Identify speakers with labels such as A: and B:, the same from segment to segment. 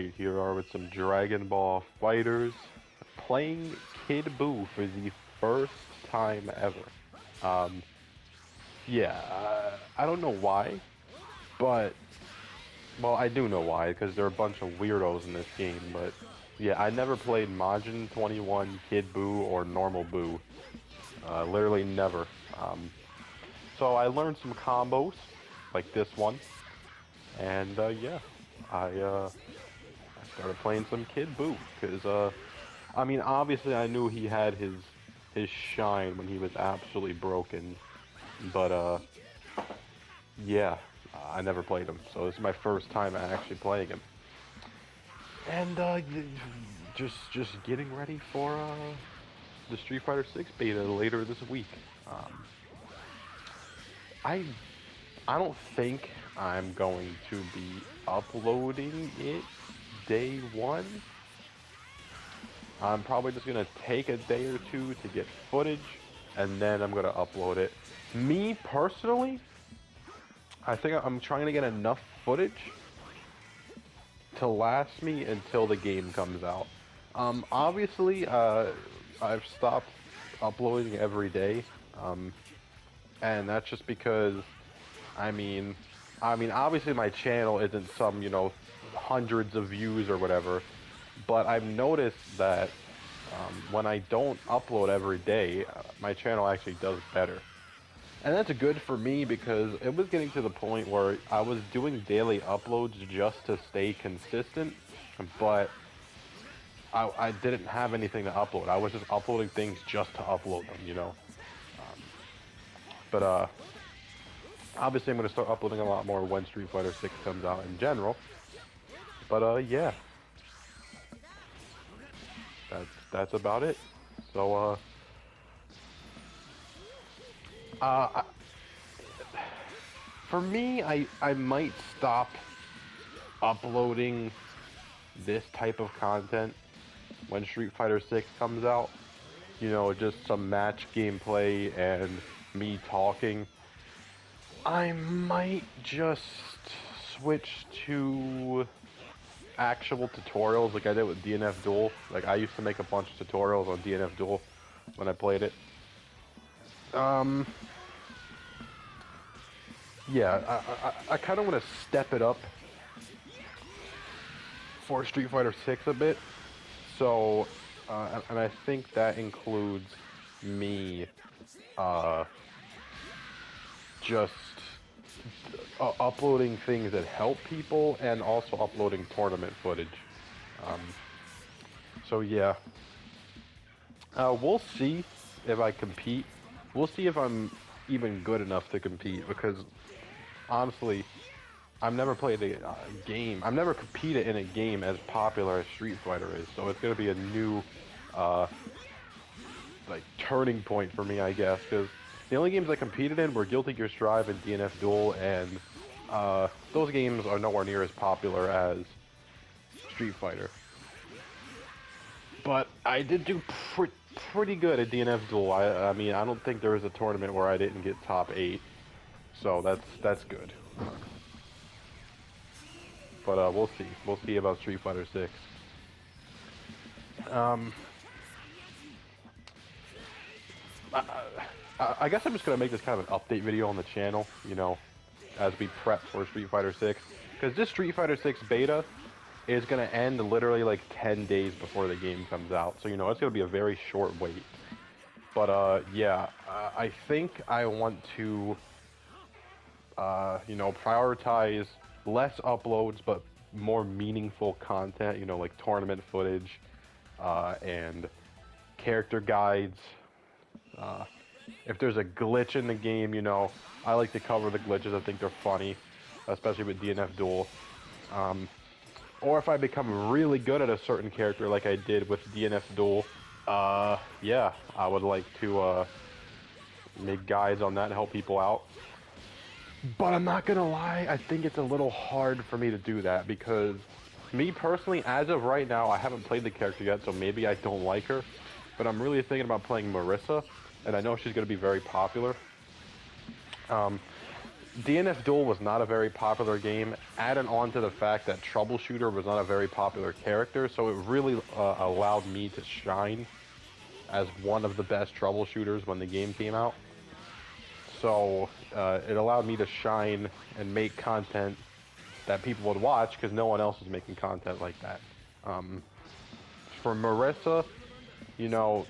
A: Alright, here are with some Dragonballfighterz, playing Kid Buu for the first time ever. I don't know why, but, well, I do know why, because there are a bunch of weirdos in this game, but, yeah, I never played Majin 21, Kid Buu, or Normal Buu. Literally never. So I learned some combos, like this one, and, I started playing some Kid Buu, because, I mean, obviously I knew he had his shine when he was absolutely broken, but, yeah, I never played him, so this is my first time actually playing him. And, just getting ready for, the Street Fighter 6 beta later this week. I don't think I'm going to be uploading it day one. I'm probably just gonna take a day or two to get footage, and then I'm gonna upload it. Me personally, I think I'm trying to get enough footage to last me until the game comes out. Obviously, I've stopped uploading every day, and that's just because, I mean, obviously my channel isn't some, hundreds of views or whatever, but I've noticed that when I don't upload every day, my channel actually does better. And that's good for me because it was getting to the point where I was doing daily uploads just to stay consistent, but I didn't have anything to upload. I was just uploading things just to upload them, But obviously I'm going to start uploading a lot more when Street Fighter 6 comes out in general. But yeah. That's about it. So for me, I might stop uploading this type of content when Street Fighter 6 comes out. Just some match gameplay and me talking. I might just switch to actual tutorials like I did with dnfduel. Like, I used to make a bunch of tutorials on dnfduel when I played it. Yeah, I kind of want to step it up for Street Fighter 6 a bit. So, and I think that includes me, just uploading things that help people and also uploading tournament footage. So yeah. We'll see if I compete. We'll see if I'm even good enough to compete, because honestly, I've never played a game. I've never competed in a game as popular as Street Fighter is, so it's going to be a new, like, turning point for me, I guess, because the only games I competed in were guiltygearstrive and dnfduel, and those games are nowhere near as popular as Street Fighter. But I did do pretty good at dnfduel. I mean, I don't think there was a tournament where I didn't get top 8, so that's good. But we'll see. We'll see about Street Fighter 6. I guess I'm just gonna make this kind of an update video on the channel, as we prep for Street Fighter 6, because this Street Fighter 6 beta is gonna end literally like 10 days before the game comes out, so it's gonna be a very short wait. But yeah, I think I want to prioritize less uploads but more meaningful content, like tournament footage and character guides. If there's a glitch in the game, I like to cover the glitches. I think they're funny, especially with dnfduel. Or if I become really good at a certain character like I did with dnfduel, yeah, I would like to make guides on that and help people out. But I'm not gonna lie, I think it's a little hard for me to do that, because me personally, as of right now, I haven't played the character yet, so maybe I don't like her, but I'm really thinking about playing Marisa, and I know she's gonna be very popular. DNFduel was not a very popular game, added on to the fact that Troubleshooter was not a very popular character, so it really allowed me to shine as one of the best troubleshooters when the game came out. So it allowed me to shine and make content that people would watch because no one else was making content like that. For Marisa, you know,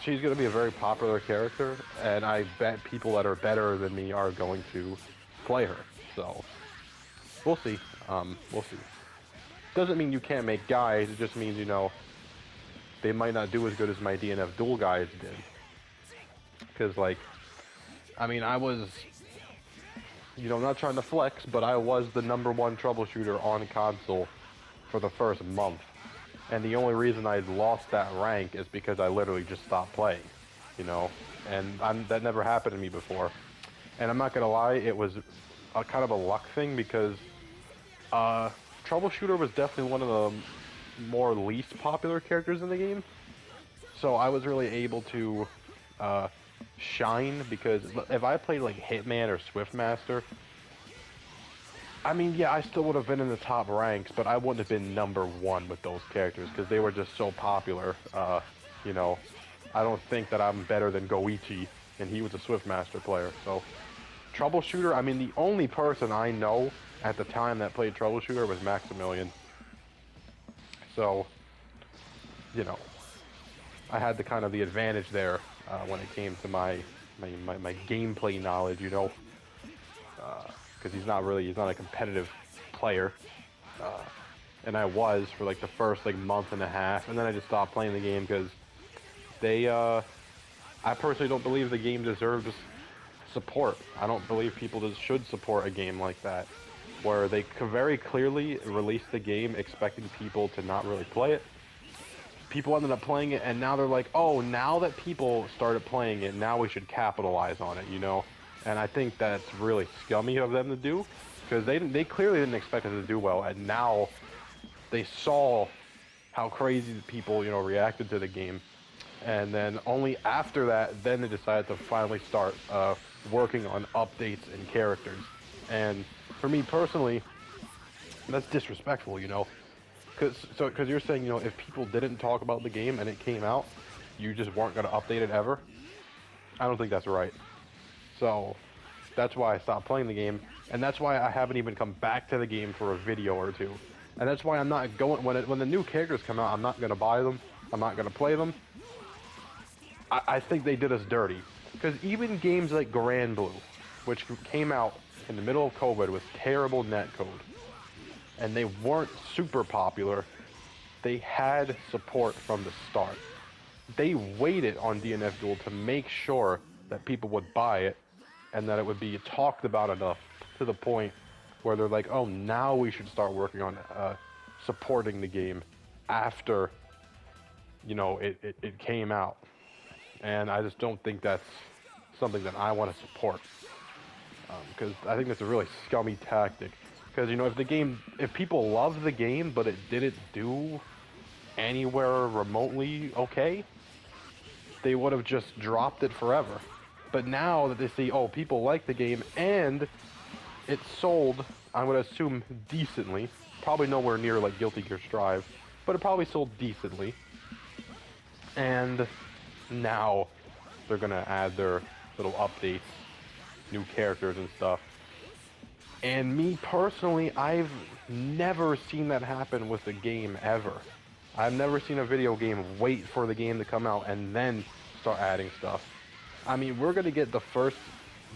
A: she's going to be a very popular character, and I bet people that are better than me are going to play her. So we'll see. We'll see. Doesn't mean you can't make guides. It just means, you know, they might not do as good as my DNFduel guides did. Because, like, I mean, I was, you know, not trying to flex, but I was the #1 troubleshooter on console for the first month. And the only reason I lost that rank is because I literally just stopped playing, you know, and that never happened to me before. And I'm not gonna lie, it was a kind of a luck thing because Troubleshooter was definitely one of the more least popular characters in the game. So I was really able to shine because if I played like Hitman or Swiftmaster, I mean, yeah, I still would have been in the top ranks, but I wouldn't have been #1 with those characters because they were just so popular. You know, I don't think that I'm better than Goichi, and he was a Swiftmaster player. So, Troubleshooter, I mean, the only person I know at the time that played Troubleshooter was Maximilian. So, you know, I had the kind of the advantage there when it came to my gameplay knowledge, you know. Because he's not a competitive player, and I was for like the first like month and a half, and then I just stopped playing the game because I personally don't believe the game deserves support. I don't believe people should support a game like that, where they very clearly released the game expecting people to not really play it. People ended up playing it, and now they're like, oh, now that people started playing it, now we should capitalize on it, you know? And I think that's really scummy of them to do, because they clearly didn't expect it to do well, and now they saw how crazy the people, you know, reacted to the game, and then only after that, then they decided to finally start working on updates and characters. And for me personally, that's disrespectful, you know, because you're saying, you know, if people didn't talk about the game and it came out, you just weren't going to update it ever. I don't think that's right. So that's why I stopped playing the game, and that's why I haven't even come back to the game for a video or two. And that's why I'm not going, when the new characters come out, I'm not going to buy them, I'm not going to play them. I think they did us dirty. Because even games like Grand Blue, which came out in the middle of COVID with terrible netcode, and they weren't super popular, they had support from the start. They waited on DNFduel to make sure that people would buy it, and that it would be talked about enough to the point where they're like, oh, now we should start working on supporting the game after, you know, it came out. And I just don't think that's something that I want to support, because I think that's a really scummy tactic. Because, you know, if people love the game but it didn't do anywhere remotely okay, they would have just dropped it forever. But now that they see, oh, people like the game, and it sold, I'm going to assume decently, probably nowhere near like guiltygearstrive, but it probably sold decently, and now they're going to add their little updates, new characters and stuff. And me personally, I've never seen that happen with a game ever. I've never seen a video game wait for the game to come out and then start adding stuff. I mean, we're going to get the first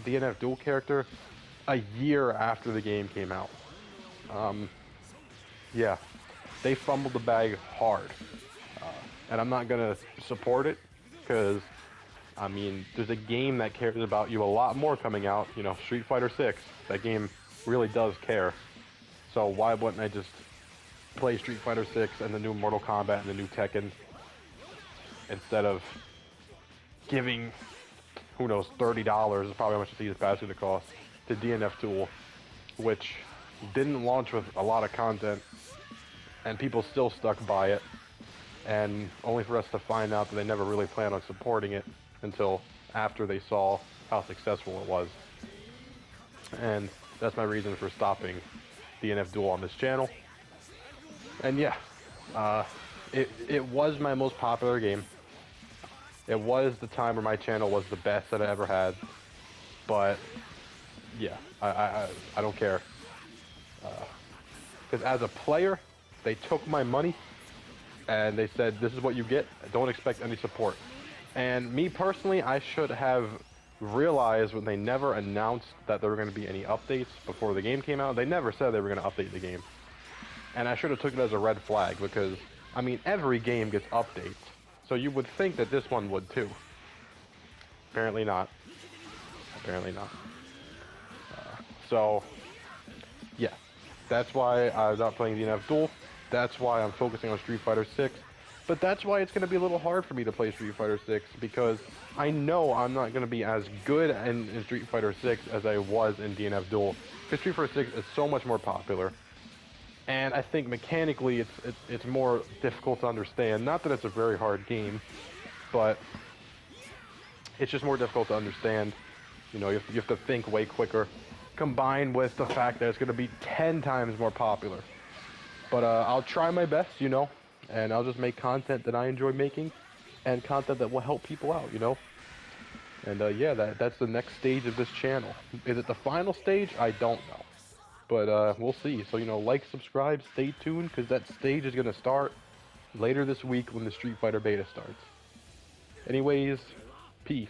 A: DNFduel character a year after the game came out. Yeah, they fumbled the bag hard. And I'm not going to support it because, I mean, there's a game that cares about you a lot more coming out, you know, Street Fighter 6. That game really does care. So why wouldn't I just play Street Fighter 6 and the new Mortal Kombat and the new Tekken instead of giving, who knows, $30 is probably how much the Season Pass is going to cost, to DNFduel, which didn't launch with a lot of content, and people still stuck by it, and only for us to find out that they never really planned on supporting it until after they saw how successful it was. and that's my reason for stopping dnfduel on this channel. And yeah, it was my most popular game. It was the time where my channel was the best that I ever had, but yeah, I don't care. Because as a player, they took my money and they said, this is what you get, don't expect any support. And me personally, I should have realized when they never announced that there were going to be any updates before the game came out. They never said they were going to update the game. And I should have took it as a red flag because, I mean, every game gets updates. So you would think that this one would too. Apparently not. Apparently not. So, yeah. That's why I'm not playing dnfduel. That's why I'm focusing on Street Fighter 6. But that's why it's going to be a little hard for me to play Street Fighter 6 because I know I'm not going to be as good in Street Fighter 6 as I was in dnfduel. Because Street Fighter 6 is so much more popular. And I think mechanically it's more difficult to understand. Not that it's a very hard game, but it's just more difficult to understand. You know, you have to think way quicker, combined with the fact that it's going to be 10 times more popular. But I'll try my best, you know, and I'll just make content that I enjoy making, and content that will help people out, you know. And yeah, that's the next stage of this channel. Is it the final stage? I don't know. But we'll see. So, you know, like, subscribe, stay tuned, because that stage is going to start later this week when the Street Fighter beta starts. Anyways, peace.